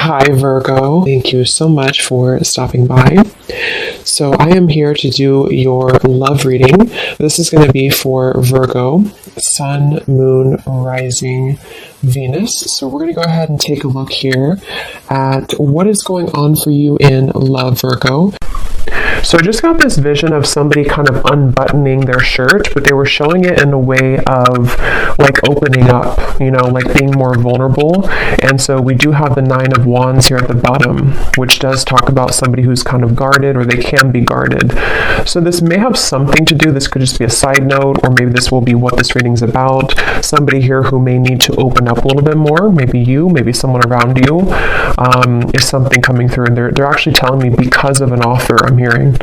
Hi Virgo, thank you so much for stopping by. So I am here to do your love reading. This is going to be for Virgo, Sun, Moon, Rising, Venus. So we're going to go ahead and take a look here at what is going on for you in love, Virgo. So I just got this vision of somebody kind of unbuttoning their shirt, but they were showing it in a way of like opening up, you know, like being more vulnerable. And so we do have the Nine of Wands here at the bottom, which does talk about somebody who's kind of guarded, or they can be guarded. So this may have something to do, this could just be a side note, or maybe this will be what this reading's about. Somebody here who may need to open up a little bit more, maybe you, maybe someone around you, is something coming through. And they're actually telling me because of an offer I'm hearing.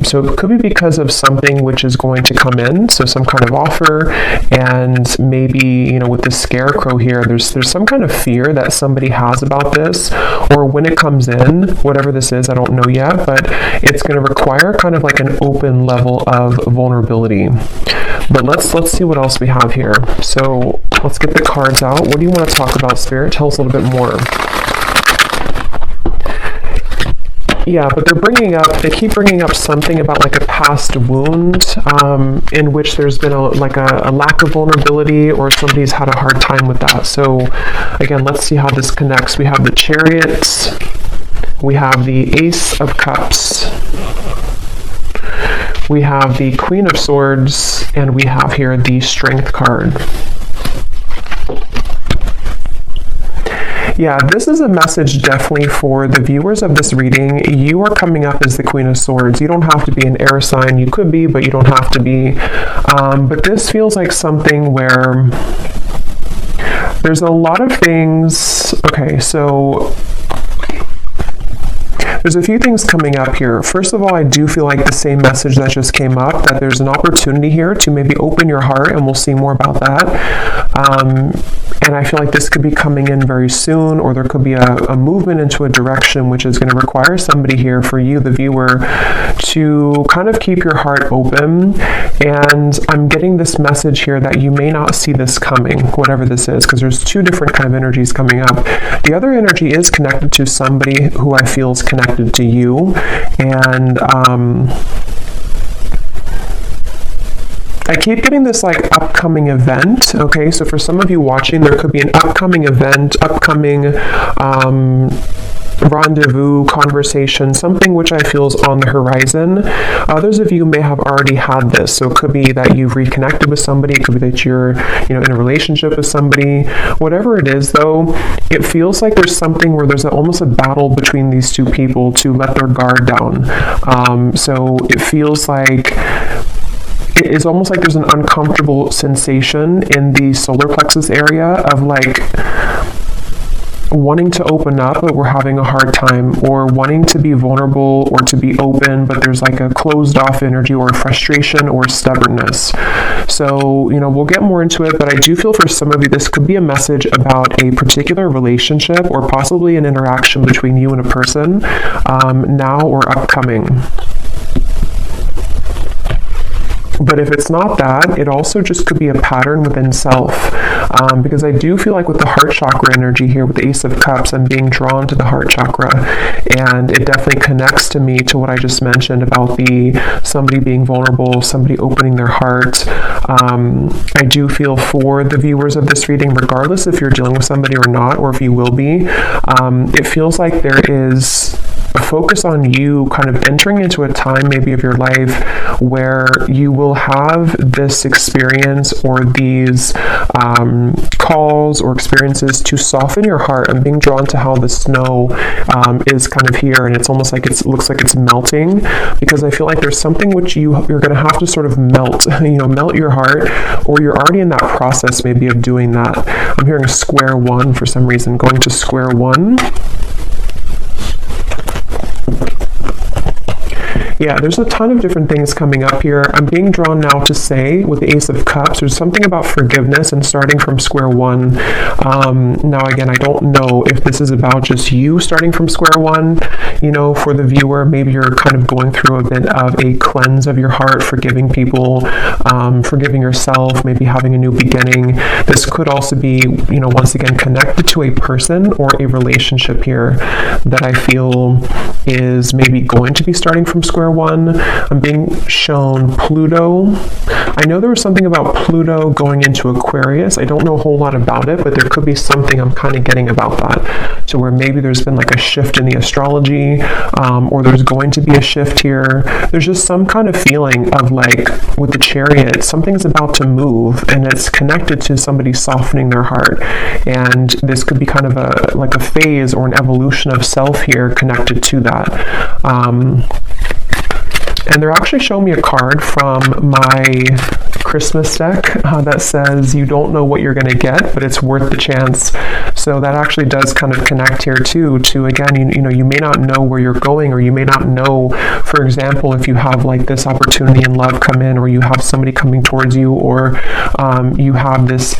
So it could be because of something which is going to come in, so some kind of offer, and maybe, you know, with the scarecrow here, there's some kind of fear that somebody has about this, or when it comes in, whatever this is, I don't know yet, but it's going to require kind of like an open level of vulnerability. But let's see what else we have here. So let's get the cards out. What do you want to talk about, Spirit? Tell us a little bit more. Yeah, but they keep bringing up something about like a past wound in which there's been a lack of vulnerability, or somebody's had a hard time with that. So again, let's see how this connects. We have the Chariot, we have the Ace of Cups, we have the Queen of Swords, and we have here the Strength card. Yeah, this is a message definitely for the viewers of this reading. You are coming up as the Queen of Swords. You don't have to be an air sign. You could be, but you don't have to be. But this feels like something where there's a lot of things. Okay, so there's a few things coming up here. First of all, I do feel like the same message that just came up, that there's an opportunity here to maybe open your heart, and we'll see more about that. And I feel like this could be coming in very soon, or there could be a movement into a direction which is going to require somebody here, for you, the viewer, to kind of keep your heart open. And I'm getting this message here that you may not see this coming, whatever this is, because there's two different kind of energies coming up. The other energy is connected to somebody who I feel is connected to you. And I keep getting this like upcoming event. Okay, so for some of you watching, there could be an upcoming event, upcoming rendezvous, conversation, something which I feel is on the horizon. Others of you may have already had this, so it could be that you've reconnected with somebody, it could be that you're, you know, in a relationship with somebody. Whatever it is, though, it feels like there's something where there's almost a battle between these two people to let their guard down. So it feels like it's almost like there's an uncomfortable sensation in the solar plexus area of like wanting to open up, but we're having a hard time, or wanting to be vulnerable or to be open, but there's like a closed off energy, or frustration, or stubbornness. So, you know, we'll get more into it, but I do feel for some of you, this could be a message about a particular relationship, or possibly an interaction between you and a person, now or upcoming. But if it's not that, it also just could be a pattern within self. Because I do feel like with the heart chakra energy here, with the Ace of Cups, I'm being drawn to the heart chakra. And it definitely connects to me to what I just mentioned about somebody being vulnerable, somebody opening their heart. I do feel for the viewers of this reading, regardless if you're dealing with somebody or not, or if you will be, it feels like there is a focus on you kind of entering into a time maybe of your life where you will have this experience, or these calls or experiences to soften your heart. I'm being drawn to how the snow is kind of here, and it's almost like it looks like it's melting, because I feel like there's something which you're going to have to sort of melt, you know, melt your heart, or you're already in that process maybe of doing that. I'm hearing square one for some reason, going to square one. Yeah, there's a ton of different things coming up here. I'm being drawn now to say, with the Ace of Cups, there's something about forgiveness and starting from square one. Now, again, I don't know if this is about just you starting from square one, you know, for the viewer. Maybe you're kind of going through a bit of a cleanse of your heart, forgiving people, forgiving yourself, maybe having a new beginning. This could also be, you know, once again, connected to a person or a relationship here that I feel is maybe going to be starting from square one. I'm being shown Pluto. I know there was something about Pluto going into Aquarius. I don't know a whole lot about it, but there could be something I'm kind of getting about that, to where maybe there's been like a shift in the astrology, or there's going to be a shift here. There's just some kind of feeling of, like, with the Chariot, something's about to move, and it's connected to somebody softening their heart. And this could be kind of like a phase or an evolution of self here connected to that. And they're actually showing me a card from my Christmas deck that says you don't know what you're going to get, but it's worth the chance. So that actually does kind of connect here too, to, again, you know, you may not know where you're going, or you may not know, for example, if you have like this opportunity in love come in, or you have somebody coming towards you, or you have this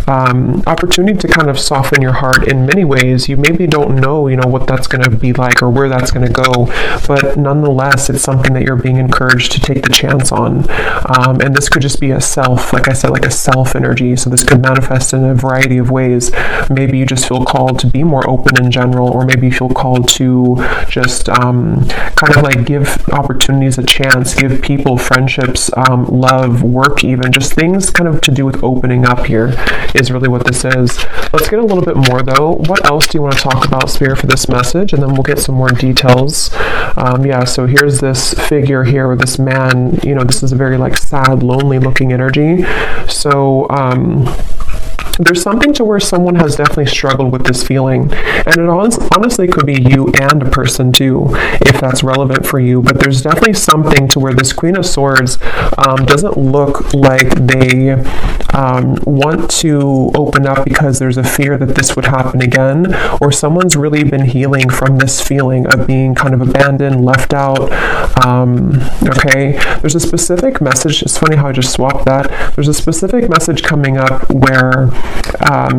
opportunity to kind of soften your heart in many ways. You maybe don't know, you know, what that's going to be like or where that's going to go, but nonetheless, it's something that you're being encouraged to take the chance on. And this could just be a self, like I said, like a self energy. So this could manifest in a variety of ways. Maybe you just feel called to be more open in general, or maybe you feel called to just kind of like give opportunities a chance, give people friendships, love, work, even just things kind of to do with opening up here is really what this is. Let's get a little bit more though. What else do you want to talk about, Spirit, for this message? And then we'll get some more details. Yeah, so here's this figure here with this man. You know, this is a very like sad, lonely looking energy. So there's something to where someone has definitely struggled with this feeling, and it honestly could be you and a person too, if that's relevant for you. But there's definitely something to where this Queen of Swords doesn't look like they want to open up because there's a fear that this would happen again, or someone's really been healing from this feeling of being kind of abandoned, left out. Okay, there's a specific message. It's funny how I just swapped that. There's a specific message coming up where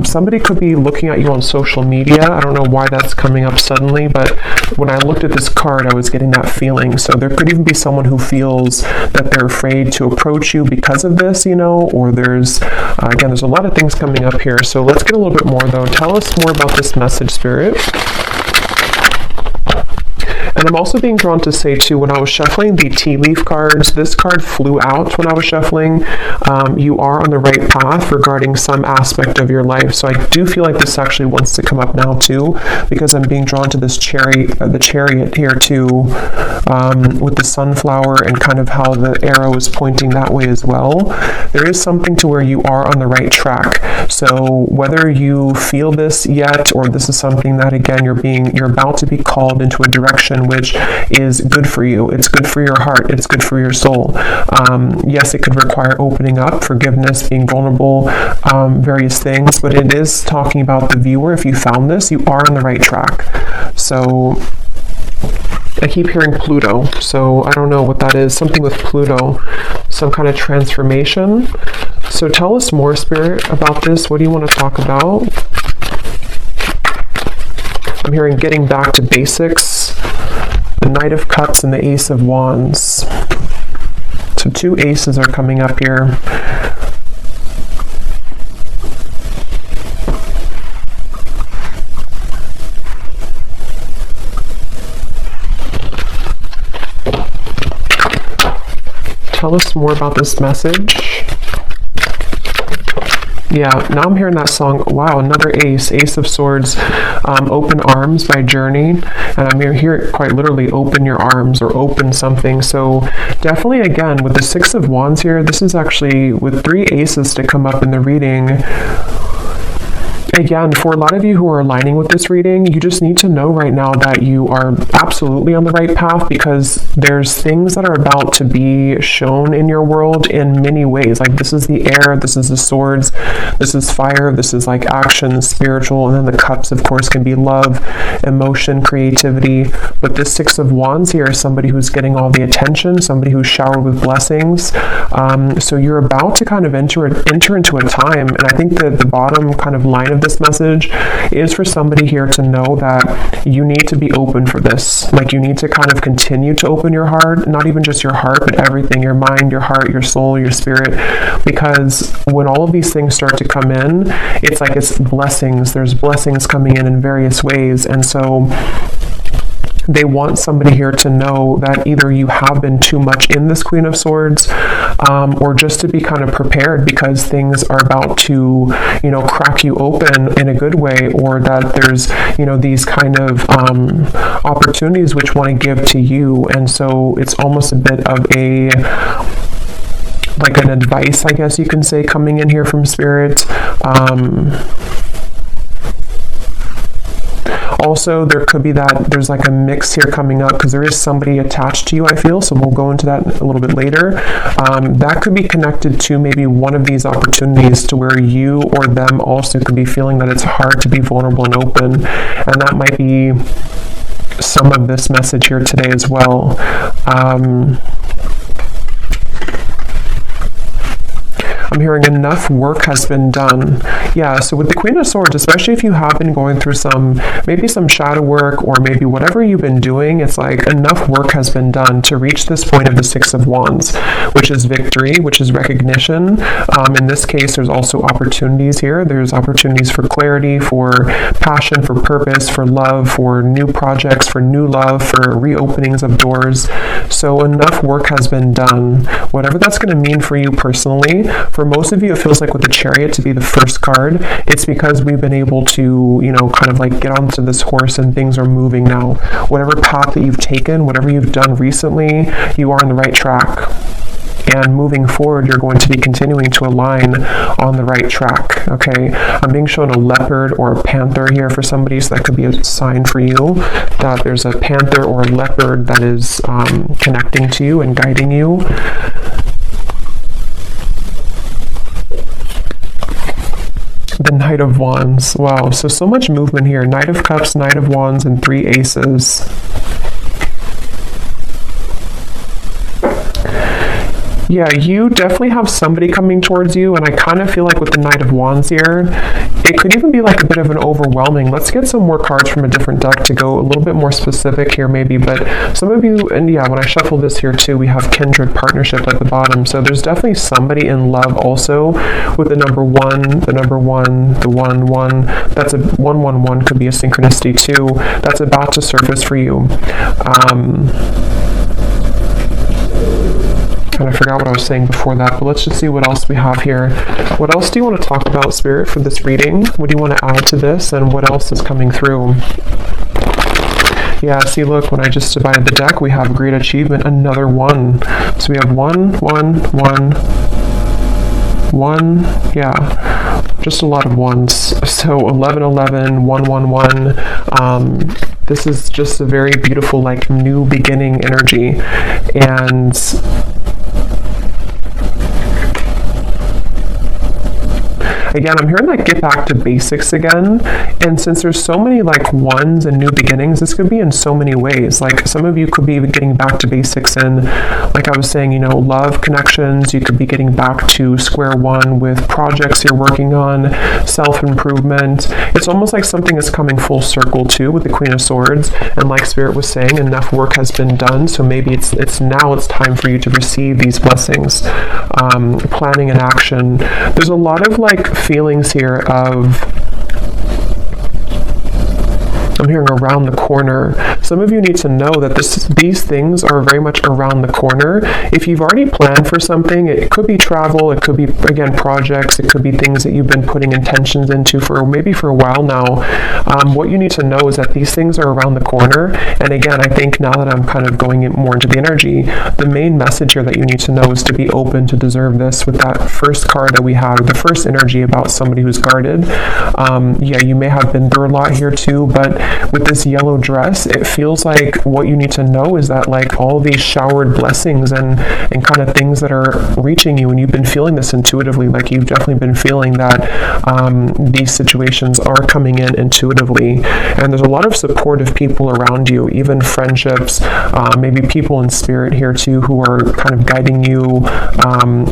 somebody could be looking at you on social media. I don't know why that's coming up suddenly, but when I looked at this card, I was getting that feeling. So there could even be someone who feels that they're afraid to approach you because of this, you know, or there's, again, there's a lot of things coming up here. So let's get a little bit more though. Tell us more about this message, Spirit. And I'm also being drawn to say too, when I was shuffling the tea leaf cards, this card flew out when I was shuffling. You are on the right path regarding some aspect of your life. So I do feel like this actually wants to come up now too, because I'm being drawn to this the chariot here too, with the sunflower and kind of how the arrow is pointing that way as well. There is something to where you are on the right track. So whether you feel this yet, or this is something that, again, you're about to be called into a direction which is good for you. It's good for your heart. It's good for your soul. Yes, it could require opening up, forgiveness, being vulnerable, various things, but it is talking about the viewer. If you found this, you are on the right track. So I keep hearing Pluto, so I don't know what that is. Something with Pluto, some kind of transformation. So tell us more, Spirit, about this. What do you want to talk about? I'm hearing getting back to basics, the Knight of Cups and the Ace of Wands. So two aces are coming up here. Tell us more about this message. Yeah, now I'm hearing that song. Wow, another ace, Ace of Swords, Open Arms by Journey. And I'm hearing quite literally open your arms or open something. So definitely, again, with the Six of Wands here, this is actually with three aces to come up in the reading. Again, for a lot of you who are aligning with this reading, you just need to know right now that you are absolutely on the right path, because there's things that are about to be shown in your world in many ways. Like, this is the air, this is the swords, this is fire, this is like action, spiritual, and then the cups, of course, can be love, emotion, creativity. But this Six of Wands here is somebody who's getting all the attention, somebody who's showered with blessings. So you're about to kind of enter into a time, and I think that the bottom kind of line of this message is for somebody here to know that you need to be open for this. Like, you need to kind of continue to open your heart, not even just your heart, but everything, your mind, your heart, your soul, your spirit, because when all of these things start to come in, it's like it's blessings. There's blessings coming in various ways, and so they want somebody here to know that either you have been too much in this Queen of Swords, or just to be kind of prepared, because things are about to, crack you open in a good way, or that there's, these kind of opportunities which want to give to you. And so it's almost a bit of like an advice, I guess you can say, coming in here from Spirit. Also, there could be that there's like a mix here coming up, because there is somebody attached to you, I feel, so we'll go into that a little bit later. That could be connected to maybe one of these opportunities, to where you or them also could be feeling that it's hard to be vulnerable and open, and that might be some of this message here today as well. I'm hearing enough work has been done. Yeah, so with the Queen of Swords, especially if you have been going through maybe some shadow work, or maybe whatever you've been doing, it's like enough work has been done to reach this point of the Six of Wands, which is victory, which is recognition. In this case, there's also opportunities here. There's opportunities for clarity, for passion, for purpose, for love, for new projects, for new love, for reopenings of doors. So enough work has been done. Whatever that's going to mean for you personally. For most of you, it feels like with the Chariot to be the first card, it's because we've been able to, kind of like get onto this horse and things are moving now. Whatever path that you've taken, whatever you've done recently, you are on the right track. And moving forward, you're going to be continuing to align on the right track, okay? I'm being shown a leopard or a panther here for somebody, so that could be a sign for you that there's a panther or a leopard that is connecting to you and guiding you. The Knight of Wands. Wow, so much movement here. Knight of Cups, Knight of Wands, and 3 aces. Yeah, you definitely have somebody coming towards you, and I kind of feel like with the Knight of Wands here, it could even be like a bit of an overwhelming. Let's get some more cards from a different deck to go a little bit more specific here maybe, but some of you, and yeah, when I shuffle this here too, we have kindred partnership at the bottom, so there's definitely somebody in love also with the number 1, the 1, that's a 111 could be a synchronicity too, that's about to surface for you. And I forgot what I was saying before that, but let's just see what else we have here. What else do you want to talk about, Spirit, for this reading? What do you want to add to this, and what else is coming through? Yeah, see, look, when I just divided the deck, we have great achievement, another 1. So we have 1, 1, 1, 1, yeah, just a lot of 1s. So 11, 11, 1, 1, 1. This is just a very beautiful, like, new beginning energy. And again, I'm hearing like get back to basics again, and since there's so many like 1s and new beginnings, this could be in so many ways. Like some of you could be getting back to basics and, like I was saying, love connections. You could be getting back to square one with projects you're working on, self-improvement. It's almost like something is coming full circle too with the Queen of Swords, and like Spirit was saying, enough work has been done, so maybe it's now it's time for you to receive these blessings. Planning and action. There's a lot of like feelings here of, I'm hearing around the corner. some of you need to know that these things are very much around the corner. If you've already planned for something, it could be travel, it could be, again, projects, it could be things that you've been putting intentions into for maybe for a while now. What you need to know is that these things are around the corner. And again, I think now that I'm kind of going more into the energy, the main message here that you need to know is to be open to deserve this. With that first card that we have, the first energy about somebody who's guarded. Yeah, you may have been through a lot here too, but with this yellow dress, it feels like what you need to know is that like all these showered blessings and kind of things that are reaching you, and you've been feeling this intuitively, like you've definitely been feeling that these situations are coming in intuitively, and there's a lot of supportive people around you, even friendships, maybe people in spirit here too who are kind of guiding you,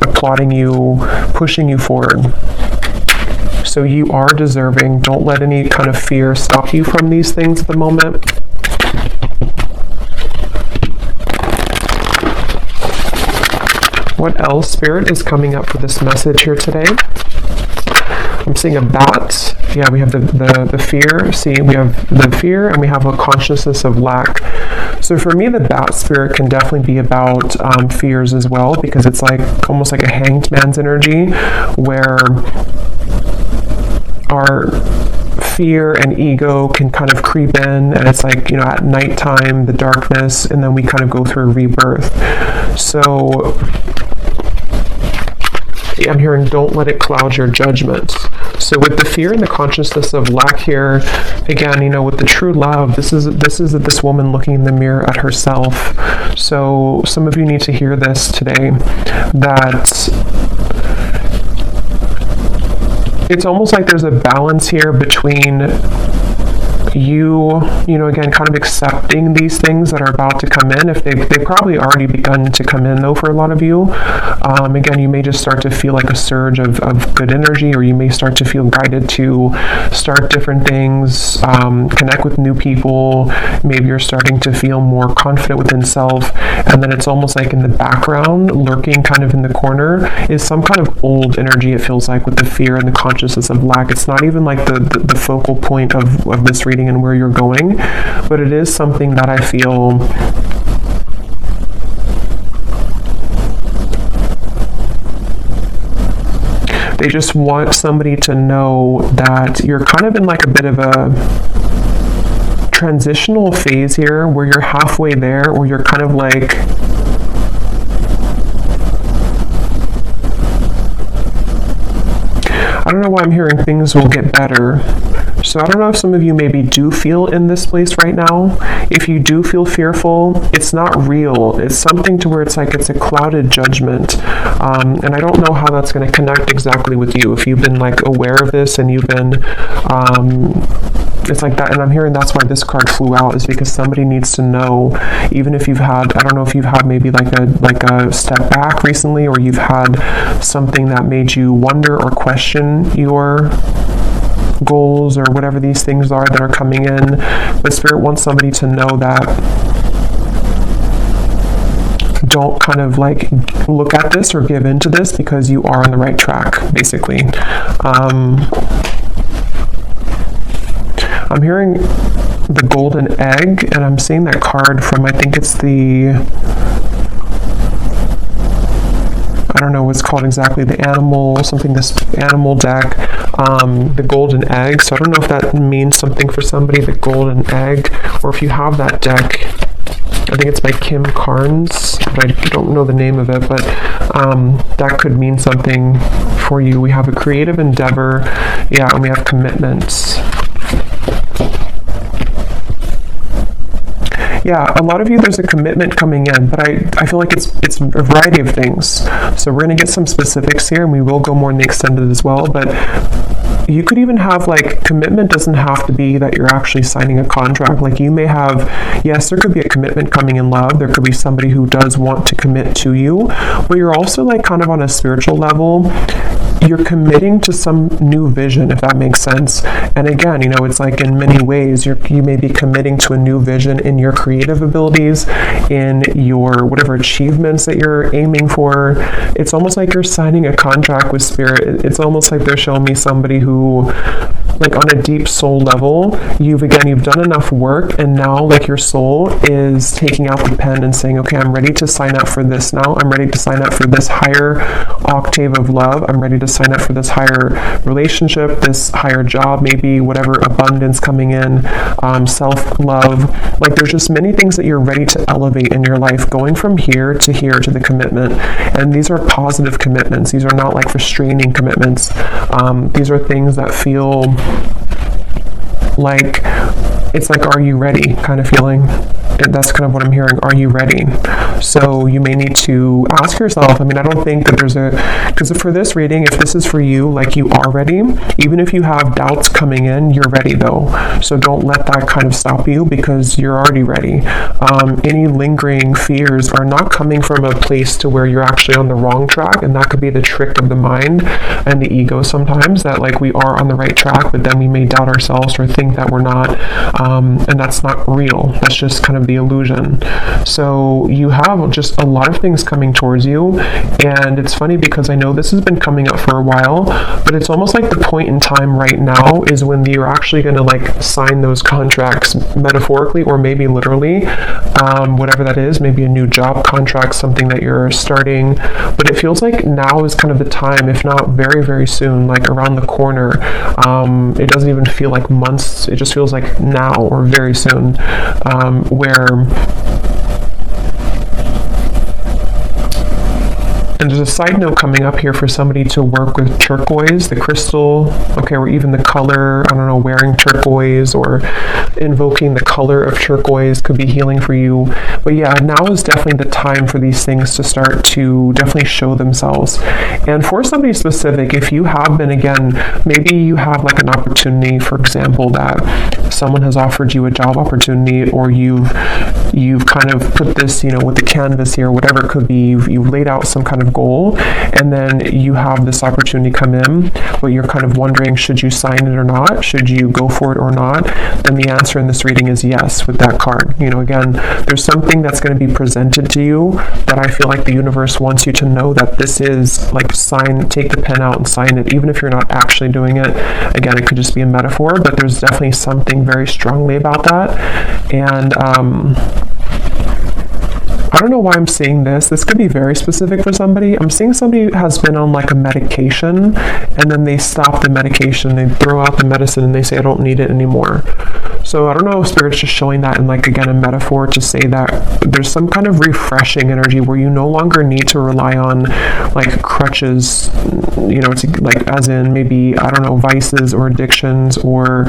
applauding you, pushing you forward. So you are deserving. Don't let any kind of fear stop you from these things at the moment. What else, Spirit, is coming up for this message here today? I'm seeing a bat. Yeah, we have the fear. See, we have the fear and we have a consciousness of lack. So for me, the bat spirit can definitely be about fears as well, because it's like almost like a hanged man's energy where our fear and ego can kind of creep in, and it's like, you know, at nighttime, the darkness, and then we kind of go through a rebirth. So I'm hearing don't let it cloud your judgment. So with the fear and the consciousness of lack here, again, you know, with the true love, this is this woman looking in the mirror at herself. So some of you need to hear this today, that it's almost like there's a balance here between you know, again, kind of accepting these things that are about to come in. If they've probably already begun to come in, though, for a lot of you. Again, you may just start to feel like a surge of good energy, or you may start to feel guided to start different things, connect with new people. Maybe you're starting to feel more confident within self, and then it's almost like in the background, lurking kind of in the corner, is some kind of old energy, it feels like, with the fear and the consciousness of lack. It's not even like the focal point of this reading and where you're going, but it is something that I feel they just want somebody to know that you're kind of in like a bit of a transitional phase here, where you're halfway there, or you're kind of like I don't know why I'm hearing things will get better. So I don't know if some of you maybe do feel in this place right now. If you do feel fearful, it's not real. It's something to where it's like it's a clouded judgment. And I don't know how that's going to connect exactly with you. If you've been like aware of this and you've been it's like that, and I'm hearing that's why this card flew out, is because somebody needs to know, even if you've had, I don't know if you've had maybe like a step back recently, or you've had something that made you wonder or question your goals, or whatever these things are that are coming in. But Spirit wants somebody to know that don't kind of like look at this or give into this, because you are on the right track, basically. I'm hearing the golden egg, and I'm seeing that card from, I think it's the, I don't know what's called exactly, the animal, something, this animal deck, the golden egg. So I don't know if that means something for somebody, the golden egg, or if you have that deck. I think it's by Kim Carnes, but I don't know the name of it, but that could mean something for you. We have a creative endeavor, yeah, and we have commitments. Yeah, a lot of you, there's a commitment coming in, but I feel like it's a variety of things. So we're going to get some specifics here, and we will go more in the extended as well, but you could even have, like, commitment doesn't have to be that you're actually signing a contract. Like, you may have, yes, there could be a commitment coming in love. There could be somebody who does want to commit to you, but you're also, like, kind of on a spiritual level, you're committing to some new vision, if that makes sense. And again, it's like in many ways, you may be committing to a new vision in your creative abilities, in your whatever achievements that you're aiming for. It's almost like you're signing a contract with spirit. It's almost like they're showing me somebody who, like on a deep soul level, you've done enough work, and now like your soul is taking out the pen and saying, okay, I'm ready to sign up for this now. I'm ready to sign up for this higher octave of love. I'm ready to sign up for this higher relationship, this higher job, maybe whatever abundance coming in, self-love. Like there's just many things that you're ready to elevate in your life, going from here to the commitment. And these are positive commitments. These are not like restraining commitments. These are things that feel like, it's like, are you ready kind of feeling. That's kind of what I'm hearing. Are you ready? So you may need to ask yourself. I don't think that because for this reading, if this is for you, like you are ready. Even if you have doubts coming in, you're ready though. So don't let that kind of stop you, because you're already ready. Any lingering fears are not coming from a place to where you're actually on the wrong track, and that could be the trick of the mind and the ego sometimes, that like we are on the right track, but then we may doubt ourselves or think that we're not, and that's not real. That's just kind of the illusion. So you have just a lot of things coming towards you, and it's funny because I know this has been coming up for a while, but it's almost like the point in time right now is when you're actually going to like sign those contracts, metaphorically or maybe literally, whatever that is, maybe a new job contract, something that you're starting. But it feels like now is kind of the time, if not very, very soon, like around the corner. It doesn't even feel like months, it just feels like now or very soon, where and there's a side note coming up here for somebody to work with turquoise, the crystal, okay, or even the color, I don't know, wearing turquoise or invoking the color of turquoise could be healing for you. But yeah, now is definitely the time for these things to start to definitely show themselves. And for somebody specific, if you have been, again, maybe you have like an opportunity, for example, that someone has offered you a job opportunity, or you've kind of put this, with the canvas here, whatever it could be, you've laid out some kind of goal, and then you have this opportunity come in, but you're kind of wondering, should you sign it or not? Should you go for it or not? Then the answer in this reading is yes with that card. Again, there's something that's going to be presented to you that I feel like the universe wants you to know that this is like take the pen out and sign it, even if you're not actually doing it. Again, it could just be a metaphor, but there's definitely something very strongly about that. And I don't know why I'm seeing this. This could be very specific for somebody. I'm seeing somebody who has been on like a medication, and then they stop the medication, they throw out the medicine, and they say, I don't need it anymore. So I don't know if Spirit's just showing that in like, again, a metaphor to say that there's some kind of refreshing energy where you no longer need to rely on like crutches, to, like as in maybe, I don't know, vices or addictions, or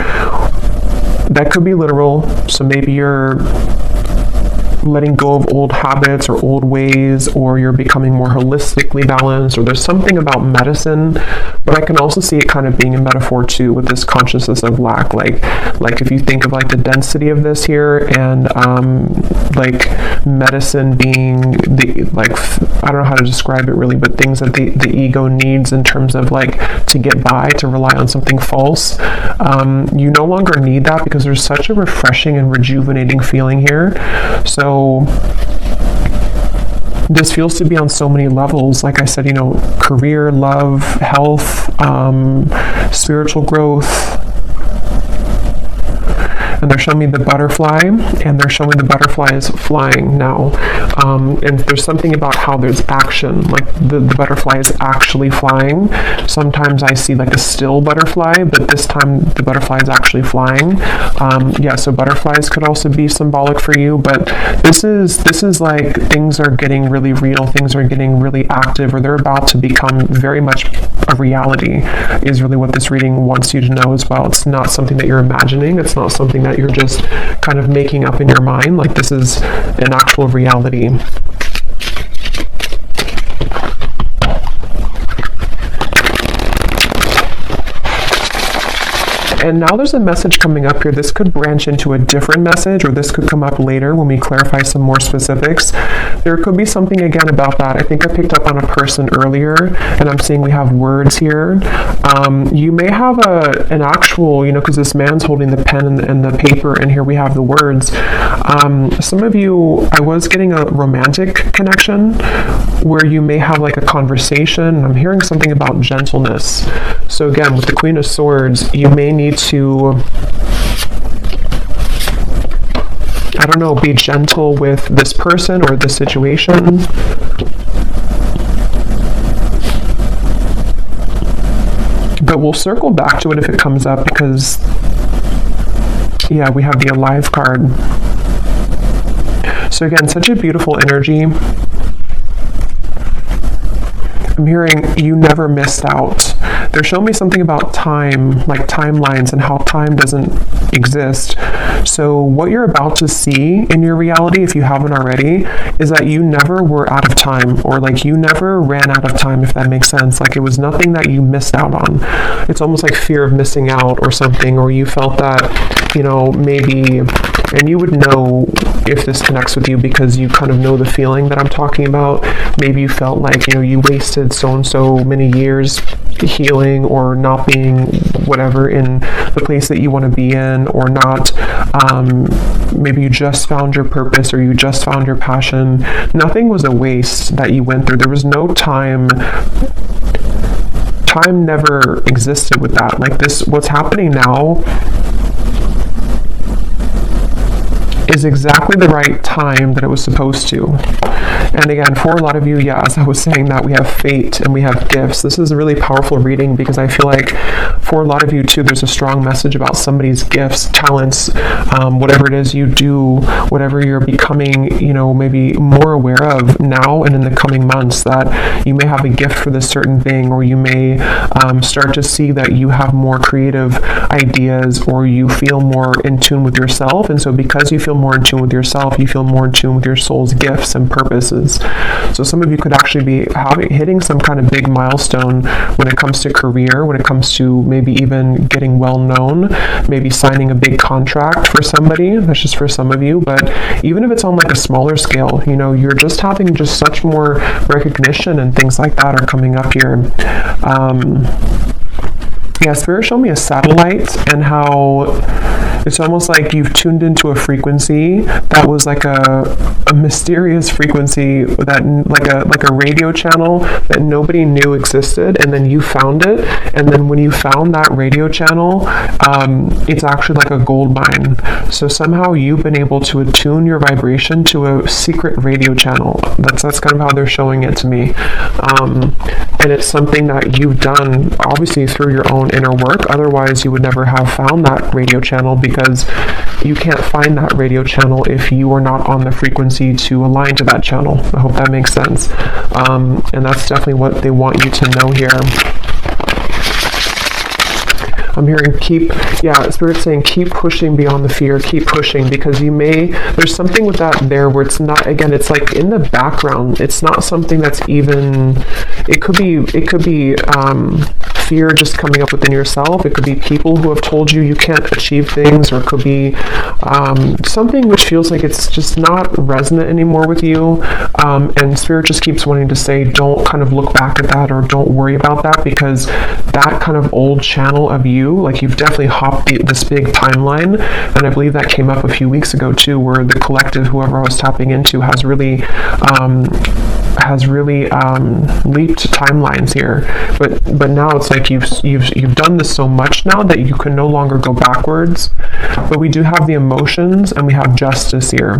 that could be literal. So maybe you're letting go of old habits or old ways, or you're becoming more holistically balanced, or there's something about medicine. But I can also see it kind of being a metaphor too, with this consciousness of lack, like if you think of like the density of this here, and like medicine being the, like, I don't know how to describe it really, but things that the ego needs in terms of like to get by, to rely on something false. You no longer need that, because there's such a refreshing and rejuvenating feeling here. So this feels to be on so many levels. Like I said, career, love, health, spiritual growth. And they're showing me the butterfly, and they're showing the butterfly is flying now. And there's something about how there's action, like the butterfly is actually flying. Sometimes I see like a still butterfly, but this time the butterfly is actually flying. So butterflies could also be symbolic for you, but this is like things are getting really real, things are getting really active, or they're about to become very much a reality, is really what this reading wants you to know as well. It's not something that you're imagining. It's not something that you're just kind of making up in your mind. Like, this is an actual reality. And now there's a message coming up here. This could branch into a different message, or this could come up later when we clarify some more specifics. There could be something again about that. I think I picked up on a person earlier, and I'm seeing we have words here. You may have an actual, because this man's holding the pen and the paper, and here we have the words. Some of you, I was getting a romantic connection where you may have like a conversation. I'm hearing something about gentleness. So again, with the Queen of Swords, you may need to, I don't know, be gentle with this person or this situation. But we'll circle back to it if it comes up, because, yeah, we have the Alive card. So again, such a beautiful energy. I'm hearing you never missed out. They're showing me something about time, like timelines, and how time doesn't exist. So what you're about to see in your reality, if you haven't already, is that you never were out of time, or like you never ran out of time, if that makes sense. Like it was nothing that you missed out on. It's almost like fear of missing out or something, or you felt that, maybe, and you would know if this connects with you because you kind of know the feeling that I'm talking about. Maybe you felt like, you wasted so many years healing or not being whatever in the place that you want to be in, or not. Maybe you just found your purpose, or you just found your passion. Nothing was a waste that you went through. There was no time. Time never existed with that. Like this, what's happening now is exactly the right time that it was supposed to. And again, for a lot of you, yeah, as I was saying, that we have fate and we have gifts. This is a really powerful reading, because I feel like for a lot of you too, there's a strong message about somebody's gifts, talents, whatever it is you do, whatever you're becoming, maybe more aware of now and in the coming months, that you may have a gift for this certain thing, or you may start to see that you have more creative ideas, or you feel more in tune with yourself. And so because you feel more in tune with yourself, you feel more in tune with your soul's gifts and purposes. So some of you could actually be hitting some kind of big milestone when it comes to career, when it comes to maybe even getting well known, maybe signing a big contract for somebody. That's just for some of you. But even if it's on like a smaller scale, you're just having just such more recognition, and things like that are coming up here. Yeah, Spirit showed me a satellite, and how it's almost like you've tuned into a frequency that was like a mysterious frequency, that like a radio channel that nobody knew existed, and then you found it. And then when you found that radio channel, it's actually like a gold mine. So somehow you've been able to attune your vibration to a secret radio channel. That's kind of how they're showing it to me. And it's something that you've done obviously through your own inner work. Otherwise you would never have found that radio channel, because you can't find that radio channel if you are not on the frequency to align to that channel. I hope that makes sense. And that's definitely what they want you to know here. I'm hearing Spirit's saying keep pushing beyond the fear, keep pushing, because there's something with that there where it's not, again, it's like in the background. It's not something that's even, it could be fear just coming up within yourself. It could be people who have told you can't achieve things, or it could be something which feels like it's just not resonant anymore with you. And Spirit just keeps wanting to say, don't kind of look back at that, or don't worry about that, because that kind of old channel of you, like you've definitely hopped this big timeline. And I believe that came up a few weeks ago too, where the collective, whoever I was tapping into, has really leaped timelines here. But now it's like you've done this so much now that you can no longer go backwards. But we do have the emotions, and we have justice here.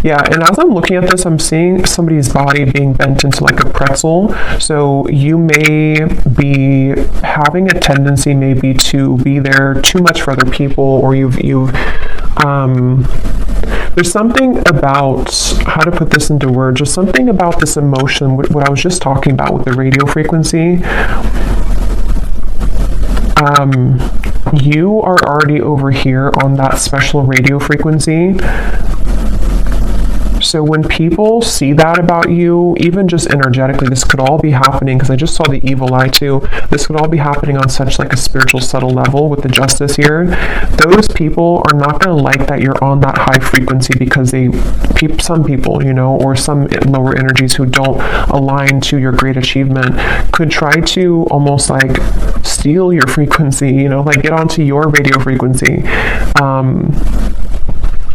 Yeah, and as I'm looking at this, I'm seeing somebody's body being bent into like a pretzel. So you may be having a tendency maybe to be there too much for other people, or there's something about, how to put this into words, there's something about this emotion, what I was just talking about with the radio frequency. You are already over here on that special radio frequency. So when people see that about you, even just energetically, this could all be happening, because I just saw the evil eye too. This could all be happening on such like a spiritual subtle level with the justice here. Those people are not going to like that you're on that high frequency, because some people, you know, or some lower energies who don't align to your great achievement could try to almost like steal your frequency, you know, like get onto your radio frequency.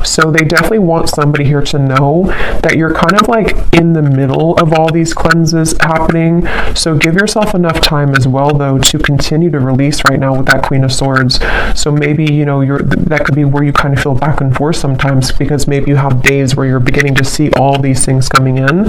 So they definitely want somebody here to know that you're kind of like in the middle of all these cleanses happening. So give yourself enough time as well, though, to continue to release right now with that Queen of Swords. So maybe, you know, that could be where you kind of feel back and forth sometimes, because maybe you have days where you're beginning to see all these things coming in,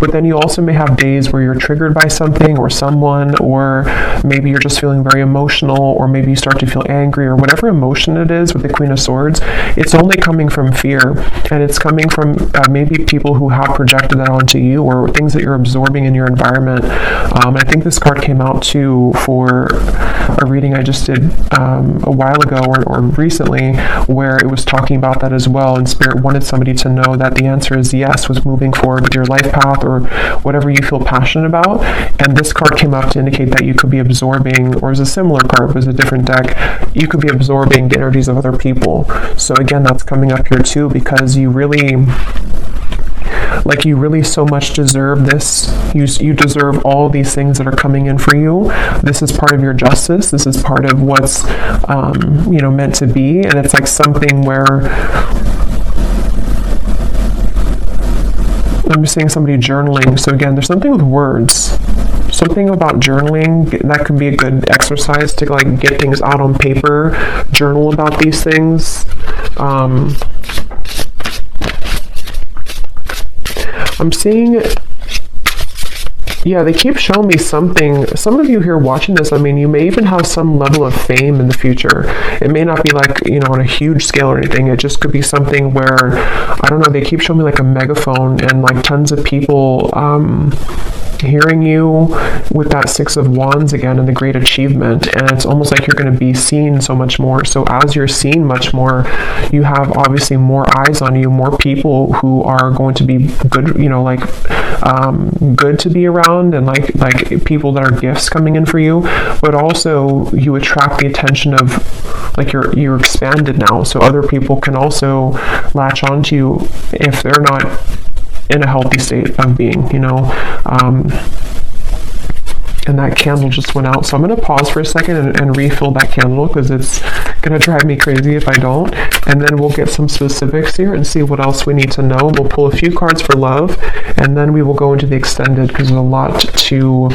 but then you also may have days where you're triggered by something or someone, or maybe you're just feeling very emotional, or maybe you start to feel angry, or whatever emotion it is with the Queen of Swords. It's only coming from fear, and it's coming from maybe people who have projected that onto you, or things that you're absorbing in your environment. I think this card came out too for a reading I just did a while ago, or recently, where it was talking about that as well, and Spirit wanted somebody to know that the answer is yes, with moving forward with your life path or whatever you feel passionate about. And this card came up to indicate that you could be absorbing, or is a similar card, it was a different deck, you could be absorbing the energies of other people. So again, that's coming up here too, because you really so much deserve this. You deserve all these things that are coming in for you. This is part of your justice. This is part of what's you know, meant to be. And it's like something where I'm just seeing somebody journaling. So again, there's something with words. Something about journaling, that could be a good exercise to like get things out on paper, journal about these things. I'm seeing, yeah, they keep showing me something. Some of you here watching this, I mean, you may even have some level of fame in the future. It may not be like, you know, on a huge scale or anything. It just could be something where, I don't know, they keep showing me like a megaphone and like tons of people hearing you with that Six of Wands again, and the great achievement. And it's almost like you're going to be seen so much more. So as you're seen much more, you have obviously more eyes on you, more people who are going to be good, you know, like good to be around, and like people that are gifts coming in for you. But also you attract the attention of, like, you're expanded now, so other people can also latch onto you if they're not in a healthy state of being, you know. And that candle just went out, so I'm going to pause for a second and refill that candle, because it's going to drive me crazy if I don't. And then we'll get some specifics here and see what else we need to know. We'll pull a few cards for love, and then we will go into the extended, because there's a lot to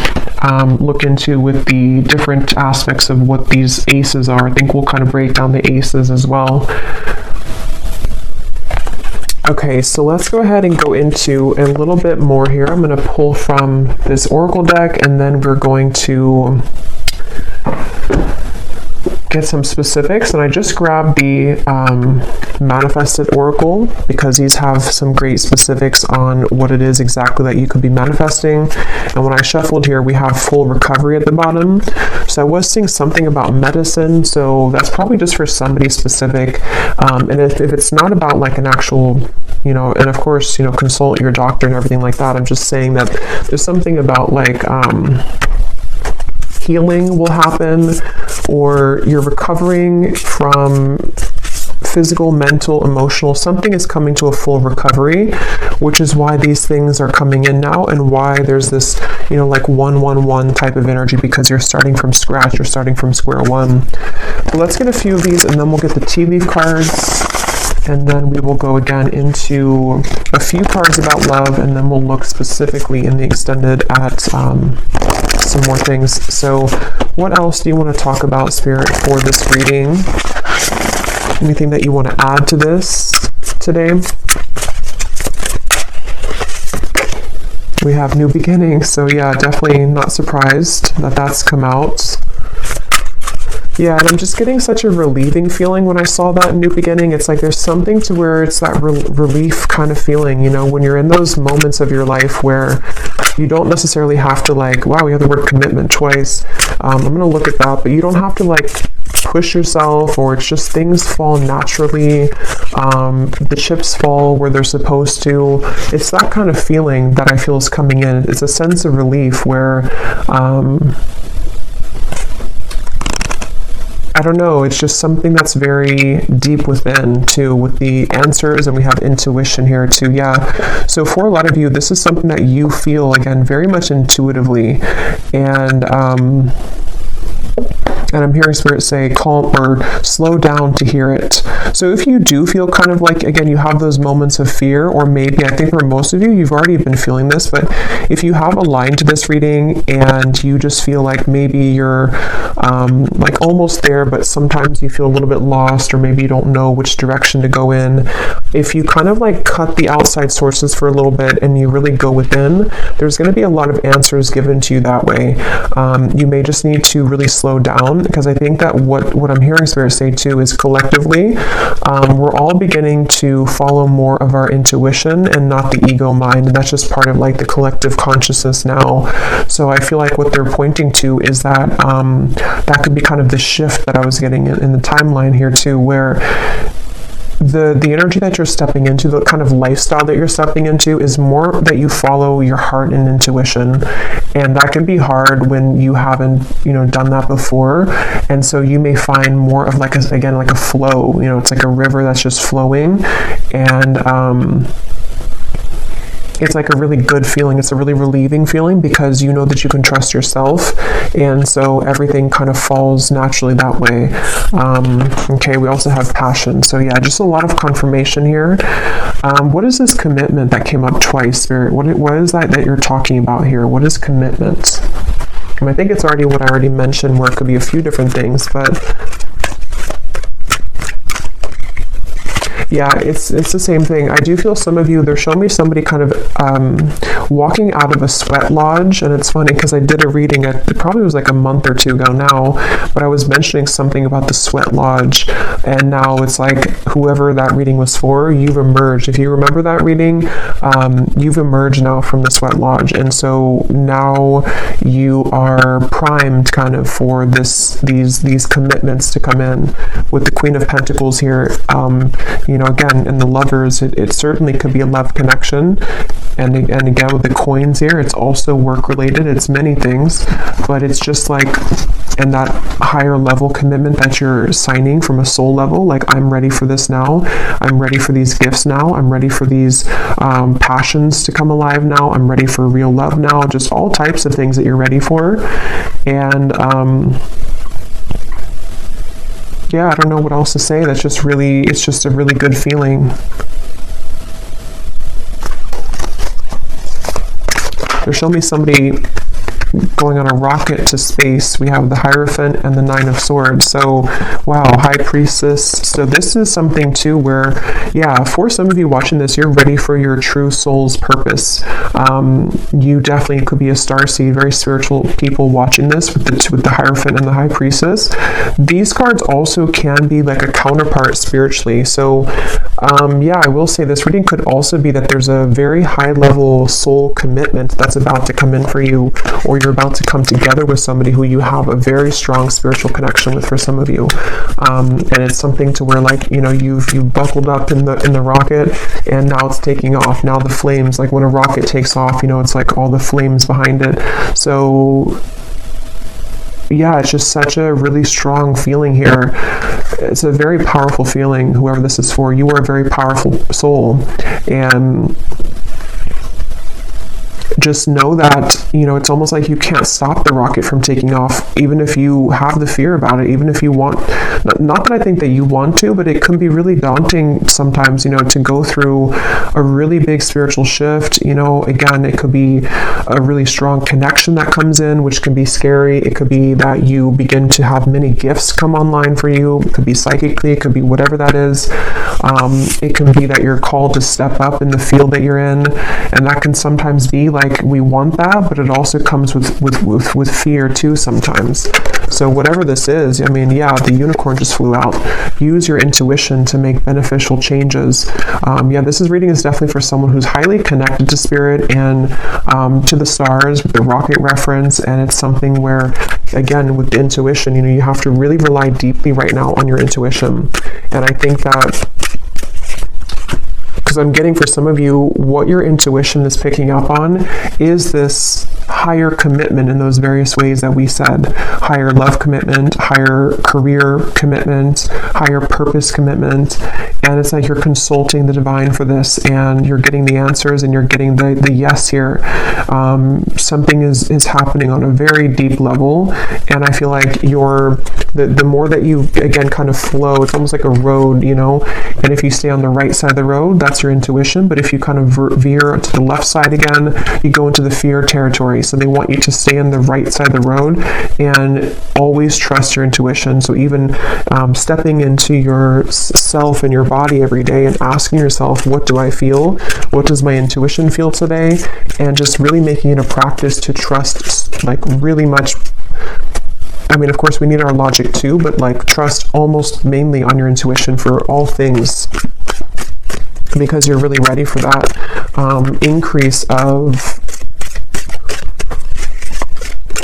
look into with the different aspects of what these aces are. I think we'll kind of break down the aces as well. Okay, so let's go ahead and go into a little bit more here. I'm going to pull from this oracle deck, and then we're going to get some specifics. And I just grabbed the manifested oracle, because these have some great specifics on what it is exactly that you could be manifesting. And when I shuffled here, we have full recovery at the bottom. So I was seeing something about medicine, so that's probably just for somebody specific. And if it's not about like an actual, you know, and of course, you know, consult your doctor and everything like that. I'm just saying that there's something about like healing will happen, or you're recovering from physical, mental, emotional, something is coming to a full recovery, which is why these things are coming in now, and why there's this, you know, like 111 type of energy, because you're starting from scratch, you're starting from square one. So let's get a few of these, and then we'll get the tea leaf cards, and then we will go again into a few cards about love, and then we'll look specifically in the extended at some more things. So what else do you want to talk about, Spirit, for this reading? Anything that you want to add to this today? We have new beginnings, so yeah, definitely not surprised that that's come out. Yeah, and I'm just getting such a relieving feeling when I saw that new beginning. It's like there's something to where it's that relief kind of feeling, you know, when you're in those moments of your life where you don't necessarily have to, like, wow, we have the word commitment twice. I'm going to look at that, but you don't have to, like, push yourself, or it's just things fall naturally. The chips fall where they're supposed to. It's that kind of feeling that I feel is coming in. It's a sense of relief where, I don't know, it's just something that's very deep within too, with the answers, and we have intuition here too. Yeah. So for a lot of you, this is something that you feel, again, very much intuitively. And I'm hearing Spirit say calm or slow down to hear it. So if you do feel kind of like, again, you have those moments of fear, or maybe, I think for most of you, you've already been feeling this, but if you have a line to this reading and you just feel like maybe you're like almost there, but sometimes you feel a little bit lost, or maybe you don't know which direction to go in, if you kind of like cut the outside sources for a little bit and you really go within, there's going to be a lot of answers given to you that way. You may just need to really slow down, because I think that what I'm hearing Spirit say too is collectively, we're all beginning to follow more of our intuition and not the ego mind, and that's just part of like the collective consciousness now. So I feel like what they're pointing to is that that could be kind of the shift that I was getting in the timeline here too, where the energy that you're stepping into, the kind of lifestyle that you're stepping into, is more that you follow your heart and intuition, and that can be hard when you haven't, done that before. And so you may find more of like a flow. It's like a river that's just flowing, and it's like a really good feeling. It's a really relieving feeling, because you know that you can trust yourself, and so everything kind of falls naturally that way. Okay, we also have passion. So yeah, just a lot of confirmation here. What is this commitment that came up twice, Spirit? What is that you're talking about here? What is commitment? I think it's already what I already mentioned, where it could be a few different things, but yeah, it's the same thing. I do feel some of you, they're showing me somebody kind of walking out of a sweat lodge. And it's funny because I did a reading, it probably was like a month or two ago now, but I was mentioning something about the sweat lodge. And now it's like whoever that reading was for, you've emerged. If you remember that reading, you've emerged now from the sweat lodge. And so now you are primed kind of for these commitments to come in. With the Queen of Pentacles here, again, in the lovers, it certainly could be a love connection. And again, with the coins here, it's also work related. It's many things, but it's just like in that higher level commitment that you're signing from a soul level, like, I'm ready for this now. I'm ready for these gifts now. I'm ready for these passions to come alive now. I'm ready for real love now. Just all types of things that you're ready for. And yeah, I don't know what else to say. That's just really, it's just a really good feeling. They're showing me somebody going on a rocket to space. We have the Hierophant and the Nine of Swords. So, wow, High Priestess. So this is something too where, yeah, for some of you watching this, you're ready for your true soul's purpose. You definitely could be a starseed, very spiritual people watching this with the Hierophant and the High Priestess. These cards also can be like a counterpart spiritually. So, yeah, I will say this reading could also be that there's a very high level soul commitment that's about to come in for you, or you're about to come together with somebody who you have a very strong spiritual connection with, for some of you. And it's something to where, like, you've buckled up in the rocket, and now it's taking off. Now the flames, like when a rocket takes off, it's like all the flames behind it. So yeah, it's just such a really strong feeling here. It's a very powerful feeling. Whoever this is for, you are a very powerful soul, and just know that, it's almost like you can't stop the rocket from taking off, even if you have the fear about it, even if you want, not that I think that you want to, but it can be really daunting sometimes, to go through a really big spiritual shift. Again, it could be a really strong connection that comes in, which can be scary. It could be that you begin to have many gifts come online for you. It could be psychically, it could be whatever that is. It can be that you're called to step up in the field that you're in, and that can sometimes be like, we want that, but it also comes with fear too sometimes. So whatever this is, I mean, yeah, the unicorn just flew out. Use your intuition to make beneficial changes. Yeah, this reading is definitely for someone who's highly connected to spirit and to the stars with the rocket reference, and it's something where, again, with the intuition, you know, you have to really rely deeply right now on your intuition. And I think that, because I'm getting for some of you, what your intuition is picking up on is this higher commitment in those various ways that we said. Higher love commitment, higher career commitment, higher purpose commitment. And it's like you're consulting the divine for this, and you're getting the answers, and you're getting the yes here. Something is happening on a very deep level, and I feel like the more that you, again, kind of flow, it's almost like a road, you know, and if you stay on the right side of the road, that's your intuition, but if you kind of veer to the left side again, you go into the fear territory. So they want you to stay on the right side of the road and always trust your intuition. So even stepping into yourself and your body every day and asking yourself, what do I feel? What does my intuition feel today? And just really making it a practice to trust, like, really much. I mean, of course, we need our logic too, but like, trust almost mainly on your intuition for all things, because you're really ready for that increase of,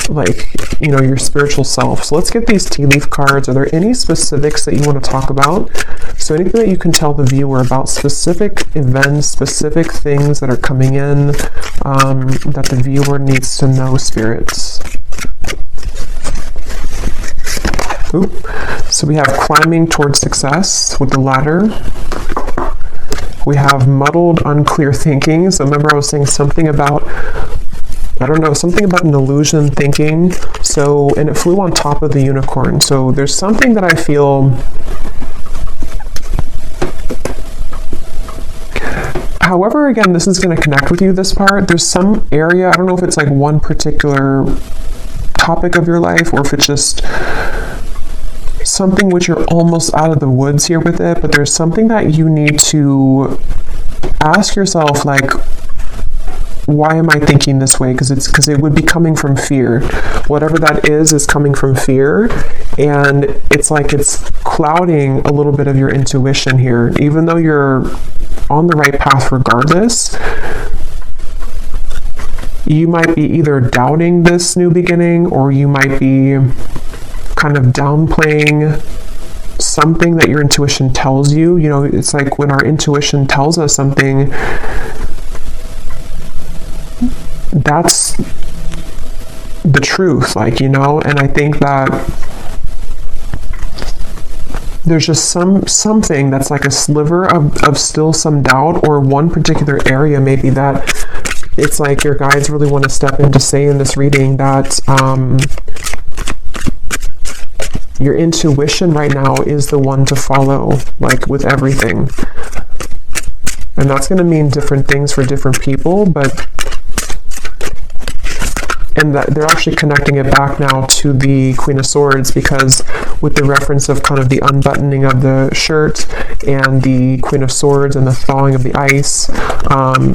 like, you know, your spiritual self. So let's get these tea leaf cards. Are there any specifics that you want to talk about? So anything that you can tell the viewer about specific events, specific things that are coming in, that the viewer needs to know, spirits. Ooh. So we have climbing towards success with the ladder. We have muddled, unclear thinking. So remember, I was saying something about, I don't know, something about an illusion thinking. So, and it flew on top of the unicorn. So there's something that I feel, however, again, this is going to connect with you, this part. There's some area, I don't know if it's like one particular topic of your life, or if it's just something which you're almost out of the woods here with it, but there's something that you need to ask yourself, like, why am I thinking this way? Because it would be coming from fear. Whatever that is coming from fear, and it's like it's clouding a little bit of your intuition here, even though you're on the right path regardless. You might be either doubting this new beginning, or you might be kind of downplaying something that your intuition tells you. You know, it's like when our intuition tells us something, that's the truth, like, you know. And I think that there's just something that's like a sliver of still some doubt, or one particular area maybe that it's like your guides really want to step in to say in this reading that your intuition right now is the one to follow, like, with everything. And that's going to mean different things for different people, but, and that they're actually connecting it back now to the Queen of Swords, because with the reference of kind of the unbuttoning of the shirt and the Queen of Swords and the thawing of the ice,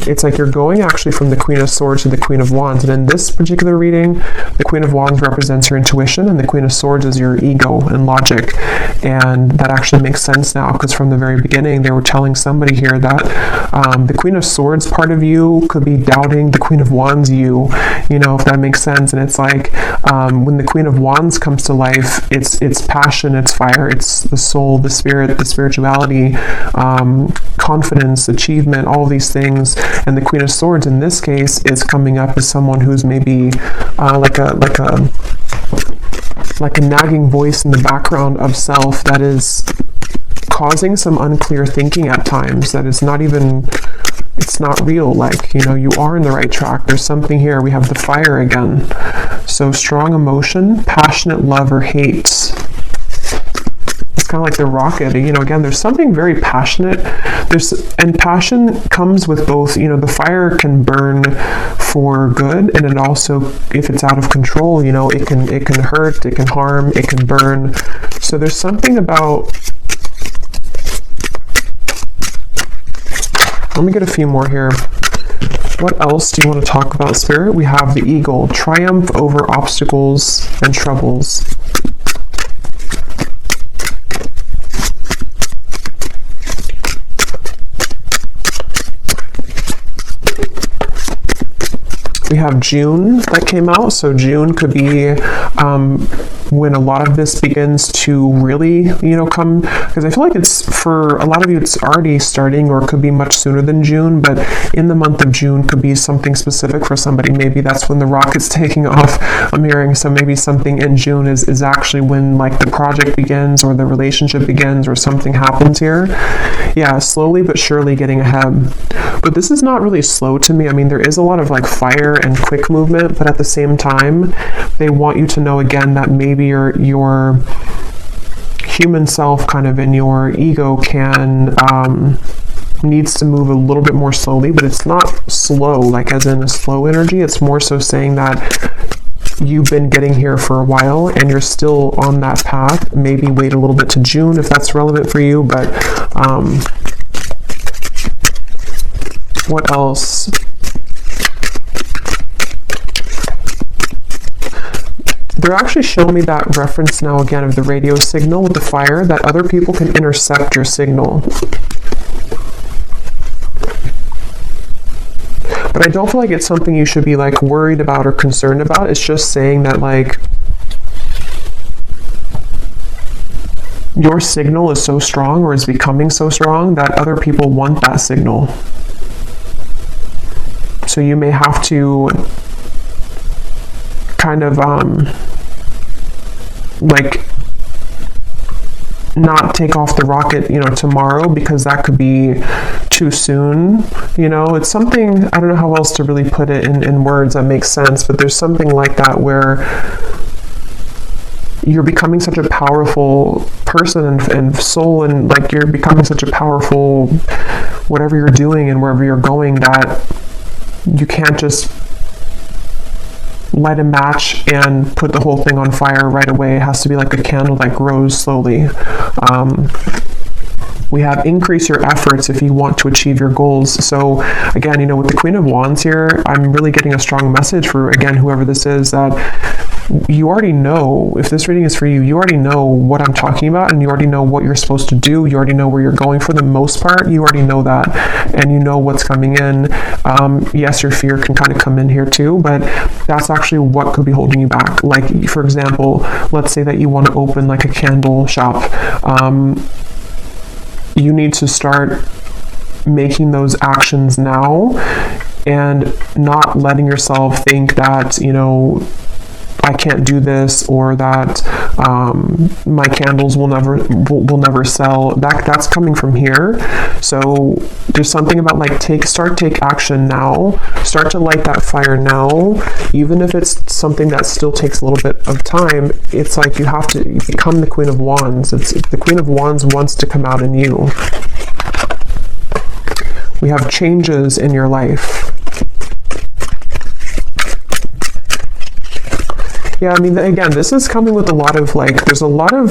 it's like you're going actually from the Queen of Swords to the Queen of Wands. And in this particular reading, the Queen of Wands represents your intuition, and the Queen of Swords is your ego and logic. And that actually makes sense now, because from the very beginning, they were telling somebody here that the Queen of Swords part of you could be doubting the Queen of Wands you know, if that makes sense. And it's like when the Queen of Wands comes to life, it's passion, it's fire, it's the soul, the spirit, the spirituality, confidence, achievement, all of these things. And the Queen of Swords in this case is coming up as someone who's maybe like a nagging voice in the background of self that is causing some unclear thinking at times, that is not even, it's not real. Like, you know, you are in the right track. There's something here. We have the fire again. So strong emotion, passionate love or hate. It's kind of like the rocket, you know, again, there's something very passionate. And passion comes with both, you know, the fire can burn for good, and it also, if it's out of control, you know, it can hurt, it can harm, it can burn. So there's something about Let me get a few more here. What else do you want to talk about, Spirit? We have the eagle, triumph over obstacles and troubles. We have June that came out, so June could be when a lot of this begins to really, come, because I feel like it's, for a lot of you, it's already starting, or it could be much sooner than June, but in the month of June could be something specific for somebody. Maybe that's when the rocket's taking off, I'm hearing, so maybe something in June is actually when, like, the project begins, or the relationship begins, or something happens here. Yeah, slowly but surely getting ahead. But this is not really slow to me. I mean, there is a lot of, like, fire and quick movement, but at the same time, they want you to know again that maybe your human self, kind of, in your ego, can needs to move a little bit more slowly, but it's not slow, like as in a slow energy. It's more so saying that you've been getting here for a while and you're still on that path. Maybe wait a little bit to June if that's relevant for you, but what else? They're actually showing me that reference now again of the radio signal with the fire, that other people can intercept your signal. But I don't feel like it's something you should be, like, worried about or concerned about. It's just saying that, like, your signal is so strong, or is becoming so strong, that other people want that signal. So you may have to kind of like not take off the rocket, tomorrow, because that could be too soon. It's something, I don't know how else to really put it in words that makes sense, but there's something like that where you're becoming such a powerful person and soul, and, like, you're becoming such a powerful whatever you're doing and wherever you're going, that you can't just light a match and put the whole thing on fire right away. It has to be like a candle that grows slowly. We have increase your efforts if you want to achieve your goals. So again, with the Queen of Wands here, I'm really getting a strong message for, again, whoever this is, that you already know, if this reading is for you, you already know what I'm talking about, and you already know what you're supposed to do. You already know where you're going for the most part. You already know that, and you know what's coming in. Yes, your fear can kind of come in here too, but that's actually what could be holding you back. Like, for example, let's say that you want to open, like, a candle shop. You need to start making those actions now, and not letting yourself think that, I can't do this, or that my candles will never sell. That's coming from here. So there's something about, like, take action now. Start to light that fire now, even if it's something that still takes a little bit of time. It's like you have to become the Queen of Wands. The Queen of Wands wants to come out in you. We have changes in your life. Yeah, I mean, again, this is coming with a lot of, like, there's a lot of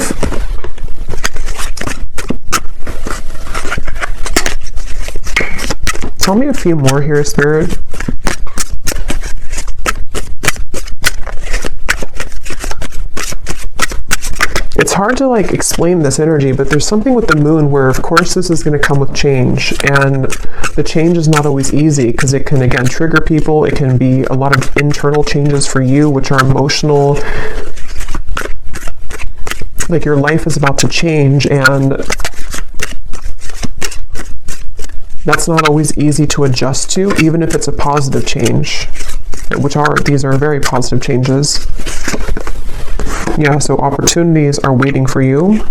tell me a few more here, Spirit. It's hard to, like, explain this energy, but there's something with the moon where, of course, this is going to come with change, and the change is not always easy, because it can, again, trigger people. It can be a lot of internal changes for you, which are emotional. Like, your life is about to change, and that's not always easy to adjust to, even if it's a positive change, these are very positive changes. Yeah, so opportunities are waiting for you.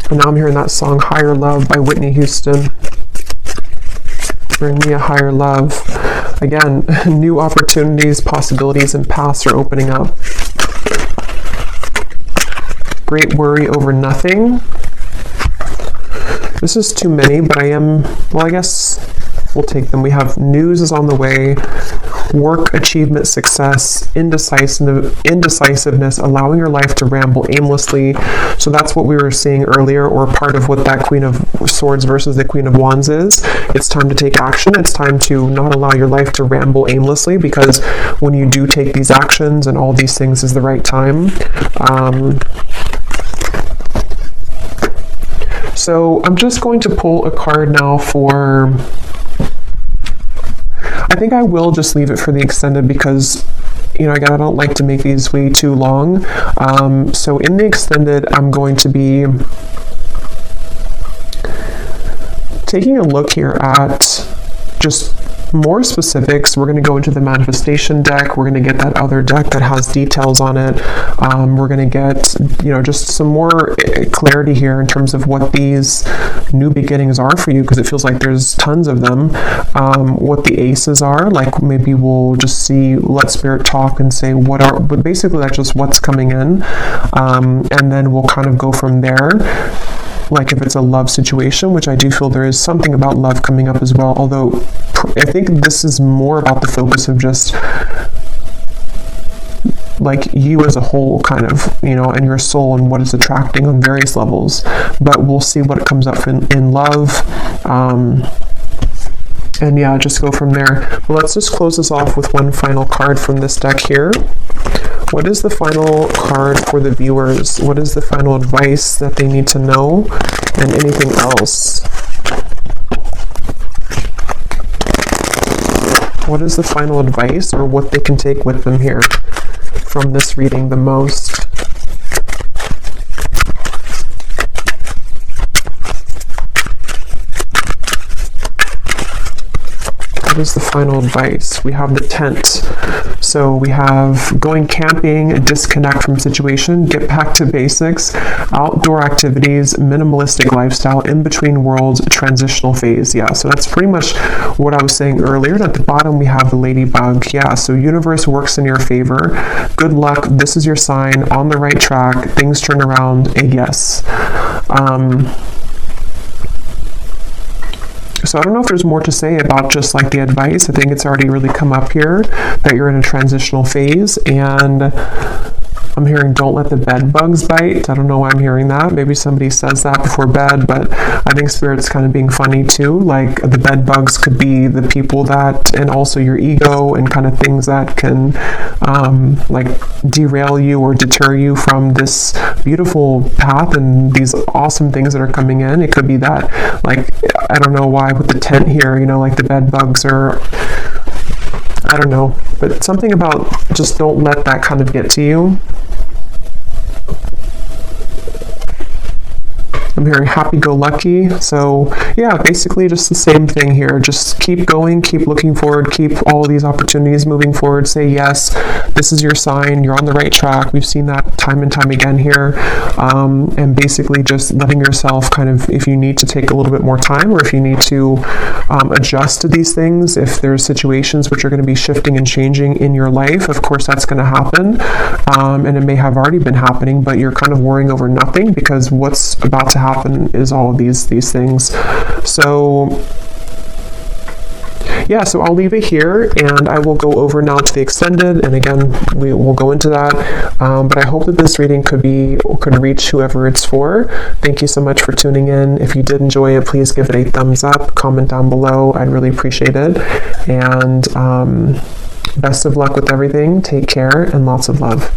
And now I'm hearing that song, Higher Love by Whitney Houston. Bring me a higher love. Again, new opportunities, possibilities, and paths are opening up. Great worry over nothing. This is too many, but I guess we'll take them. We have news is on the way. work, achievement, success, indecisiveness, allowing your life to ramble aimlessly. So that's what we were seeing earlier, or part of what that Queen of Swords versus the Queen of Wands is. It's time to take action. It's time to not allow your life to ramble aimlessly, because when you do take these actions and all these things is the right time. So I'm just going to pull a card now for, I think I will just leave it for the extended, because again, I don't like to make these way too long. So in the extended, I'm going to be taking a look here at just more specifics. We're going to go into the manifestation deck. We're going to get that other deck that has details on it. We're going to get, just some more clarity here in terms of what these new beginnings are for you, because it feels like there's tons of them. What the aces are, like maybe we'll just see, let Spirit talk and say but basically that's just what's coming in. And then we'll kind of go from there. Like if it's a love situation, which I do feel there is something about love coming up as well, although I think this is more about the focus of just like you as a whole, kind of, and your soul and what is attracting on various levels. But we'll see what comes up in love. And yeah, just go from there. Well, let's just close this off with one final card from this deck here. What is the final card for the viewers? What is the final advice that they need to know, and anything else? What is the final advice, or what they can take with them here from this reading the most? What is the final advice? We have the tent. So we have going camping, disconnect from situation, get back to basics, outdoor activities, minimalistic lifestyle, in between worlds, transitional phase. Yeah, so that's pretty much what I was saying earlier. And at the bottom we have the ladybug. Yeah, so universe works in your favor. Good luck. This is your sign. On the right track. Things turn around. A yes. So I don't know if there's more to say about just like the advice. I think it's already really come up here that you're in a transitional phase, and I'm hearing don't let the bed bugs bite. I don't know why I'm hearing that. Maybe somebody says that before bed, but I think Spirit's kind of being funny too. Like the bed bugs could be the people that, and also your ego and kind of things that can like derail you or deter you from this beautiful path and these awesome things that are coming in. It could be that, like, I don't know why with the tent here, like the bed bugs are, I don't know, but something about just don't let that kind of get to you. I'm hearing happy-go-lucky. So yeah, basically just the same thing here. Just keep going, keep looking forward, keep all of these opportunities moving forward. Say yes, this is your sign. You're on the right track. We've seen that time and time again here. And basically just letting yourself kind of, if you need to take a little bit more time, or if you need to adjust to these things, if there's situations which are going to be shifting and changing in your life, of course that's going to happen. And it may have already been happening, but you're kind of worrying over nothing, because what's about to happen is all of these things. So yeah, so I'll leave it here, and I will go over now to the extended, and again we will go into that, but I hope that this reading could reach whoever it's for. Thank you so much for tuning in. If you did enjoy it, please give it a thumbs up, comment down below. I'd really appreciate it, and best of luck with everything. Take care, and lots of love.